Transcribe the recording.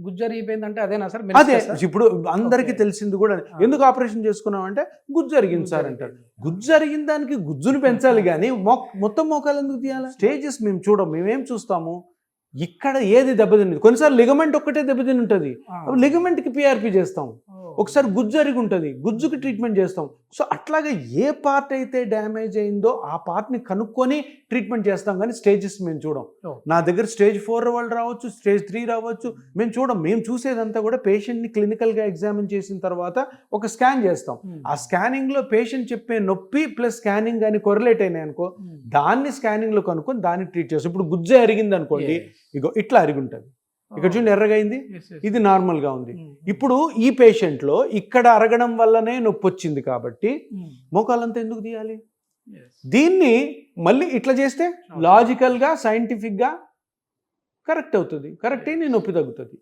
గుజ్జు అరిగిపోయిందంటే అదేనా సార్? అదే మెలిస్టసా? ఇప్పుడు అందరికీ ఓకే. తెలిసింది కూడా ఎందుకు ఆపరేషన్ చేసుకున్నాం అంటే గుజ్జు అరిగింది సార్ అంటారు. గుజ్జు అరిగిన దానికి గుజ్జును పెంచాలి కానీ మొత్తం మోకాలు ఎందుకు తీయాలి? స్టేజెస్ మేము చూడం, మేమేం చూస్తాము ఇక్కడ ఏది దెబ్బతింది. కొన్నిసార్లు లిగమెంట్ ఒక్కటే దెబ్బతిని ఉంటుంది, లిగమెంట్కి పిఆర్పి చేస్తాం. ఒకసారి గుజ్జు అరిగి ఉంటుంది, గుజ్జుకి ట్రీట్మెంట్ చేస్తాం. సో అట్లాగే ఏ పార్ట్ అయితే డ్యామేజ్ అయిందో ఆ పార్ట్ని కనుక్కొని ట్రీట్మెంట్ చేస్తాం కానీ స్టేజెస్ మేము చూడం. నా దగ్గర స్టేజ్ 4 వాళ్ళు రావచ్చు, స్టేజ్ 3 రావచ్చు, మేము చూడం. మేము చూసేదంతా కూడా పేషెంట్ని క్లినికల్గా ఎగ్జామిన్ చేసిన తర్వాత ఒక స్కాన్ చేస్తాం. ఆ స్కానింగ్లో పేషెంట్ చెప్పే నొప్పి ప్లస్ స్కానింగ్ కానీ కొరలేట్ అయినాయి అనుకో, దాన్ని స్కానింగ్లో కనుక్కొని దాన్ని ట్రీట్ చేస్తాం. ఇప్పుడు గుజ్జే అరిగింది అనుకోండి, ఇగో ఇట్లా అరిగి ఉంటుంది, ఇక్కడ చూడండి ఎర్రగా అయింది, ఇది నార్మల్గా ఉంది. ఇప్పుడు ఈ పేషెంట్లో ఇక్కడ అరగడం వల్లనే నొప్పి వచ్చింది కాబట్టి మోకాలంతా ఎందుకు తీయాలి? దీన్ని మళ్ళీ ఇట్లా చేస్తే లాజికల్గా సైంటిఫిక్గా కరెక్ట్ అవుతుంది, కరెక్ట్ అయ్యి నొప్పి తగ్గుతుంది.